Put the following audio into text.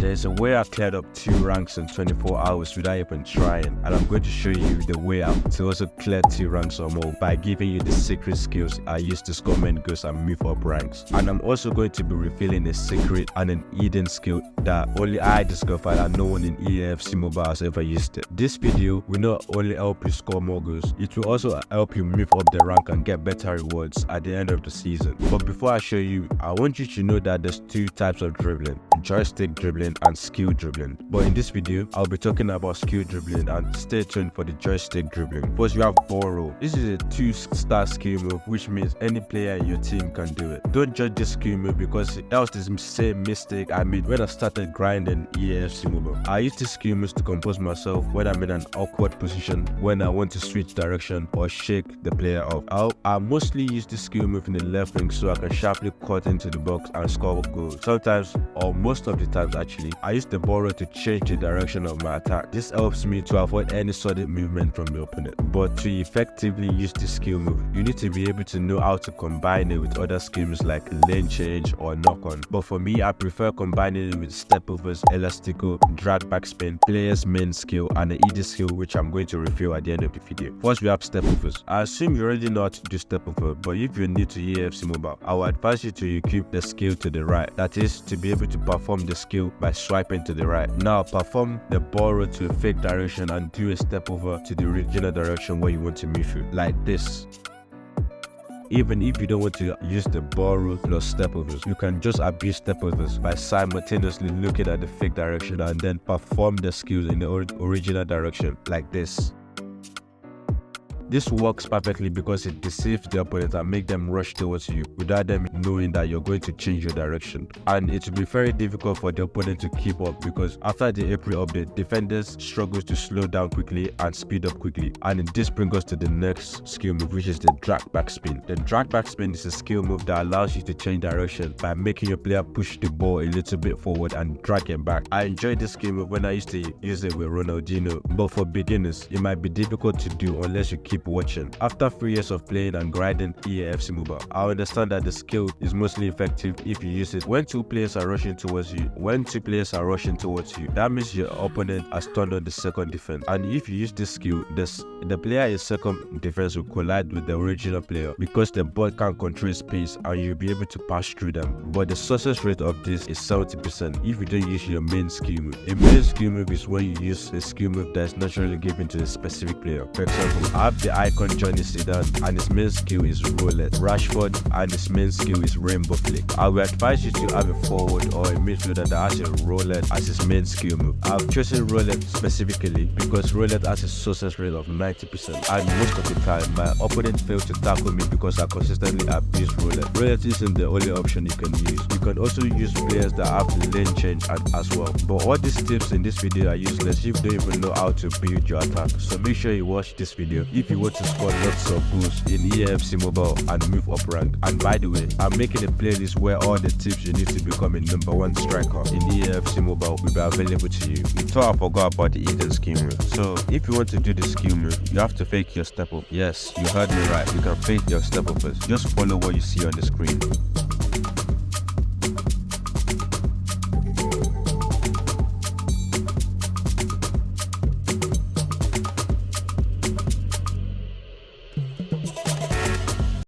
There's a way I cleared up 2 ranks in 24 hours without even trying, and I'm going to show you the way out to also clear 2 ranks or more by giving you the secret skills I use to score main goals and move up ranks. And I'm also going to be revealing a secret and an hidden skill that only I discovered and no one in EAFC Mobile has ever used it. This video will not only help you score more goals, it will also help you move up the rank and get better rewards at the end of the season. But before I show you, I want you to know that there's 2 types of dribbling: joystick dribbling and skill dribbling. But in this video, I'll be talking about skill dribbling, and stay tuned for the joystick dribbling. First, we have ball roll. This is a 2-star skill move, which means any player in your team can do it. Don't judge this skill move because else the same mistake I made when I started grinding EAFC Mobile. I used this skill move to compose myself when I'm in an awkward position, when I want to switch direction or shake the player off. I mostly use this skill move in the left wing so I can sharply cut into the box and score goals. Sometimes, or most of the times actually, I use the ball roll to change the direction of my attack. This helps me to avoid any sudden movement from the opponent. But to effectively use this skill move, you need to be able to know how to combine it with other skills like lane change or knock on. But for me, I prefer combining it with step overs, elastico, drag backspin, player's main skill, and the hidden skill which I'm going to reveal at the end of the video. First, we have step overs. I assume you already know how to do step over, but if you're new to EAFC Mobile, I would advise you to equip the skill to the right. That is, to be able to perform the skill by swiping to the right. Now perform the ball roll to a fake direction and do a step over to the original direction where you want to move through, like this. Even if you don't want to use the ball roll plus step overs, you can just abuse step overs by simultaneously looking at the fake direction and then perform the skills in the original direction, like this. This works perfectly because it deceives the opponent and makes them rush towards you without them knowing that you're going to change your direction. And it will be very difficult for the opponent to keep up because after the April update, defenders struggle to slow down quickly and speed up quickly. And this brings us to the next skill move, which is the drag backspin. The drag backspin is a skill move that allows you to change direction by making your player push the ball a little bit forward and drag it back. I enjoyed this skill move when I used to use it with Ronaldinho, but for beginners, it might be difficult to do unless you keep watching. After 3 years of playing and grinding EAFC Mobile, I understand that the skill is mostly effective if you use it when 2 players are rushing towards you. That means your opponent has turned on the second defense, and if you use this skill, the player in second defense will collide with the original player because the ball can't control space and you'll be able to pass through them. But the success rate of this is 70% if you don't use your main skill move. A main skill move is when you use a skill move that is naturally given to a specific player. For example, I have the icon Johnny Zidane and his main skill is roulette. Rashford and his main skill is rainbow flick. I will advise you to have a forward or a midfielder that has a roulette as his main skill move. I've chosen roulette specifically because roulette has a success rate of 90%, and most of the time my opponent fails to tackle me because I consistently abuse roulette. Roulette isn't the only option you can use. You can also use players that have the lane change as well. But all these tips in this video are useless if you don't even know how to build your attack. So make sure you watch this video if you want to score lots of goals in EAFC Mobile and move up rank. And by the way, I'm making a playlist where all the tips you need to become a #1 striker in EAFC Mobile will be available to you. Before I forgot about the hidden skill move. So if you want to do the skill move, you have to fake your step up. Yes, you heard me right. You can fake your step up first. Just follow what you see on the screen.